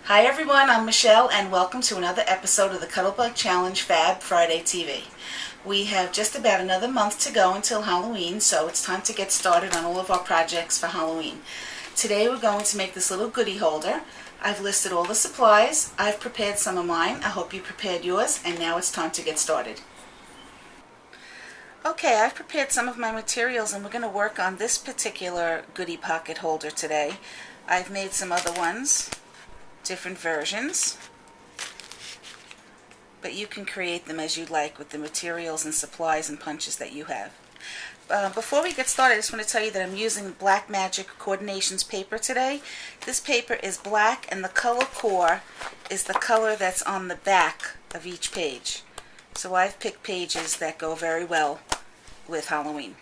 Hi everyone, I'm Michelle and welcome to another episode of the Cuttlebug Challenge Fab Friday TV. We have just about another month to go until Halloween, so it's time to get started on all of our projects for Halloween. Today we're going to make this little goodie holder. I've listed all the supplies, I've prepared some of mine, I hope you prepared yours, and now it's time to get started. Okay, I've prepared some of my materials and we're going to work on this particular goodie pocket holder today. I've made some other ones, different versions, but you can create them as you like with the materials and supplies and punches that you have. Before we get started, I just want to tell you that I'm using Black Magic Coordinations paper today. This paper is black and the color core is the color that's on the back of each page. So I've picked pages that go very well with Halloween.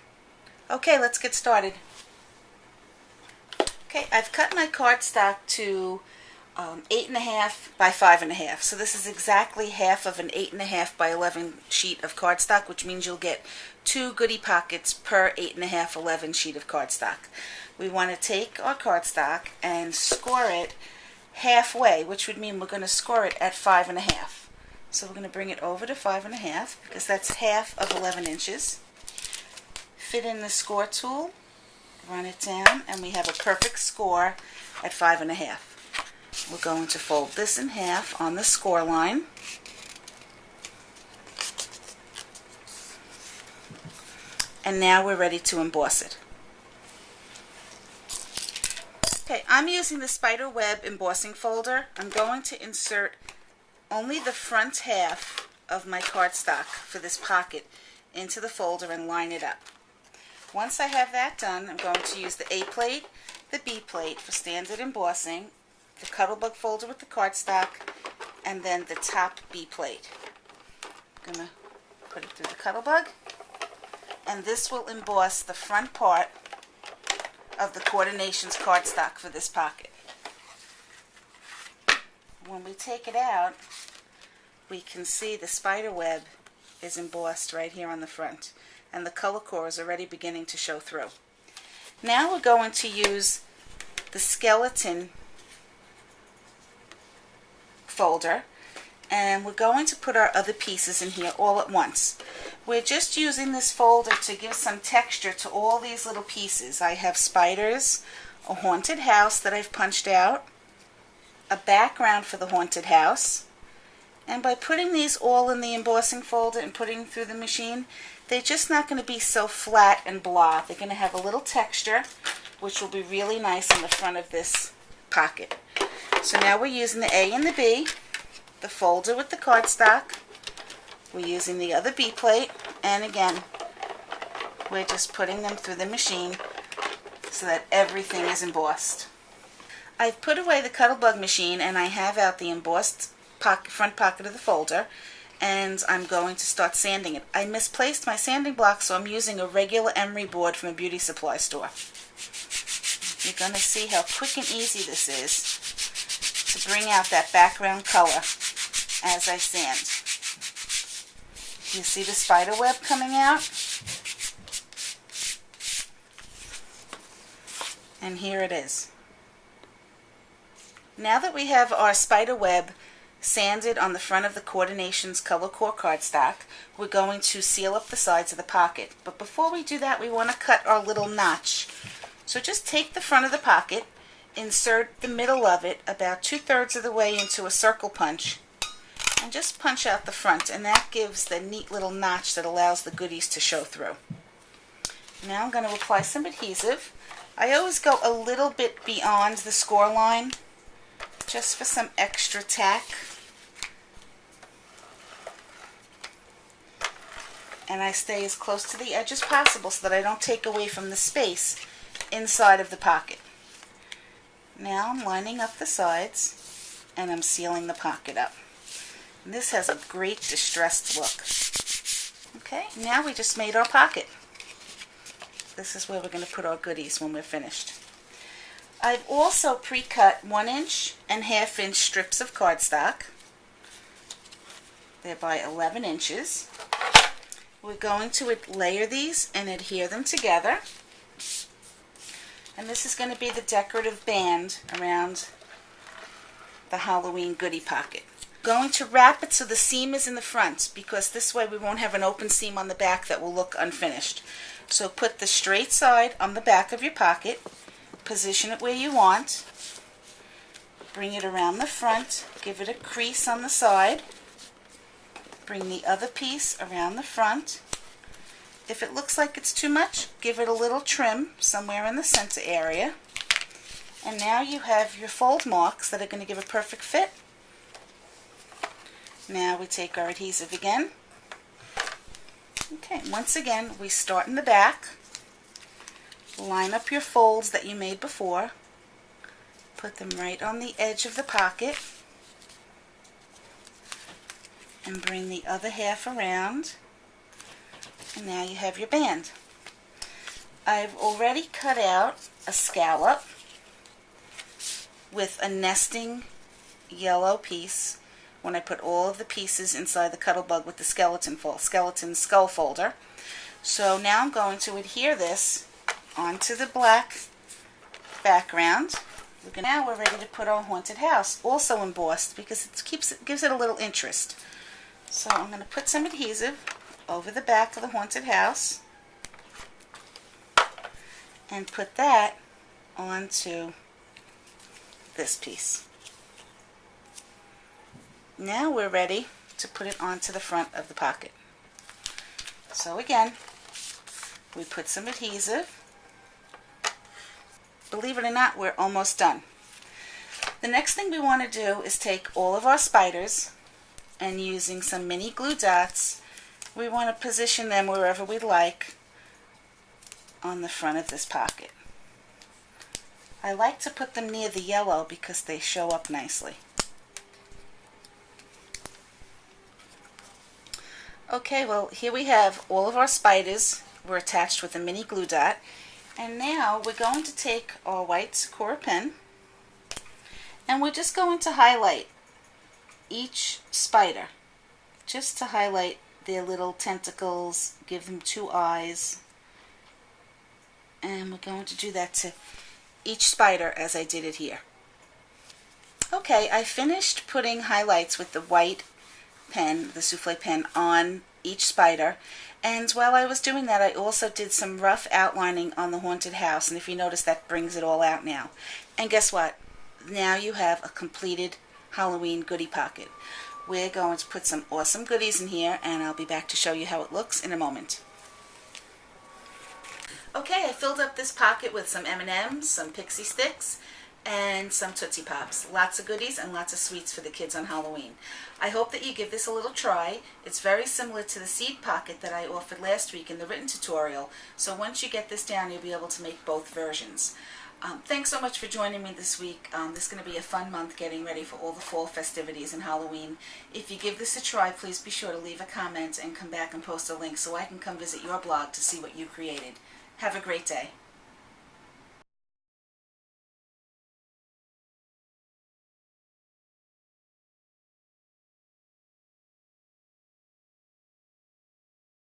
Okay, let's get started. Okay, I've cut my cardstock to 8.5 by 5.5. So this is exactly half of an 8.5 by 11 sheet of cardstock, which means you'll get 2 goodie pockets per 8.5, 11 sheet of cardstock. We want to take our cardstock and score it halfway, which would mean we're going to score it at 5.5. So we're going to bring it over to 5.5 because that's half of 11 inches. Fit in the score tool, run it down, and we have a perfect score at 5.5. We're going to fold this in half on the score line. And now we're ready to emboss it. Okay, I'm using the spider web embossing folder. I'm going to insert only the front half of my cardstock for this pocket into the folder and line it up. Once I have that done, I'm going to use the A plate, the B plate for standard embossing, the Cuttlebug folder with the cardstock, and then the top B plate. I'm going to put it through the Cuttlebug, and this will emboss the front part of the Coordinations cardstock for this pocket. When we take it out, we can see the spider web is embossed right here on the front, and the color core is already beginning to show through. Now we're going to use the skeleton folder, and we're going to put our other pieces in here all at once. We're just using this folder to give some texture to all these little pieces. I have spiders, a haunted house that I've punched out, a background for the haunted house, and by putting these all in the embossing folder and putting them through the machine, they're just not going to be so flat and blah. They're going to have a little texture, which will be really nice on the front of this pocket. So now we're using the A and the B, the folder with the cardstock. We're using the other B plate, and again, we're just putting them through the machine so that everything is embossed. I've put away the Cuttlebug machine and I have out the embossed front pocket of the folder, and I'm going to start sanding it. I misplaced my sanding block, so I'm using a regular emery board from a beauty supply store. You're going to see how quick and easy this is to bring out that background color as I sand. You see the spider web coming out? And here it is. Now that we have our spider web sanded on the front of the Coordinations color core cardstock, we're going to seal up the sides of the pocket. But before we do that, we want to cut our little notch. So just take the front of the pocket, insert the middle of it about 2/3 of the way into a circle punch, and just punch out the front, and that gives the neat little notch that allows the goodies to show through. Now I'm going to apply some adhesive. I always go a little bit beyond the score line just for some extra tack. And I stay as close to the edge as possible so that I don't take away from the space inside of the pocket. Now I'm lining up the sides and I'm sealing the pocket up. And this has a great distressed look. Okay, now we just made our pocket. This is where we're going to put our goodies when we're finished. I've also pre-cut 1-inch and 1/2-inch strips of cardstock. They're by 11 inches. We're going to layer these and adhere them together. And this is going to be the decorative band around the Halloween goodie pocket. Going to wrap it so the seam is in the front, because this way we won't have an open seam on the back that will look unfinished. So put the straight side on the back of your pocket, position it where you want, bring it around the front, give it a crease on the side, bring the other piece around the front. If it looks like it's too much, give it a little trim somewhere in the center area. And now you have your fold marks that are going to give a perfect fit. Now we take our adhesive again. Okay, once again, we start in the back. Line up your folds that you made before. Put them right on the edge of the pocket. And bring the other half around. And now you have your band. I've already cut out a scallop with a nesting yellow piece when I put all of the pieces inside the Cuttlebug with the skeleton skull folder. So now I'm going to adhere this onto the black background. Now we're ready to put our haunted house, also embossed, because it gives it a little interest. So I'm going to put some adhesive over the back of the haunted house and put that onto this piece. Now we're ready to put it onto the front of the pocket. So again, we put some adhesive. Believe it or not, we're almost done. The next thing we want to do is take all of our spiders, and using some mini glue dots, we want to position them wherever we'd like on the front of this pocket. I like to put them near the yellow because they show up nicely. Okay, well, here we have all of our spiders. We're attached with a mini glue dot. And now we're going to take our white Sakura pen and we're just going to highlight each spider, just to highlight their little tentacles, give them 2 eyes. And we're going to do that to each spider as I did it here. Okay, I finished putting highlights with the white pen, the souffle pen, on each spider, and while I was doing that I also did some rough outlining on the haunted house, and if you notice, that brings it all out now. And guess what? Now you have a completed Halloween goodie pocket. We're going to put some awesome goodies in here, and I'll be back to show you how it looks in a moment. Okay, I filled up this pocket with some M&Ms, some pixie sticks, and some Tootsie Pops. Lots of goodies and lots of sweets for the kids on Halloween. I hope that you give this a little try. It's very similar to the seed pocket that I offered last week in the written tutorial, so once you get this down, you'll be able to make both versions. Thanks so much for joining me this week. This is going to be a fun month getting ready for all the fall festivities and Halloween. If you give this a try, please be sure to leave a comment and come back and post a link so I can come visit your blog to see what you created. Have a great day.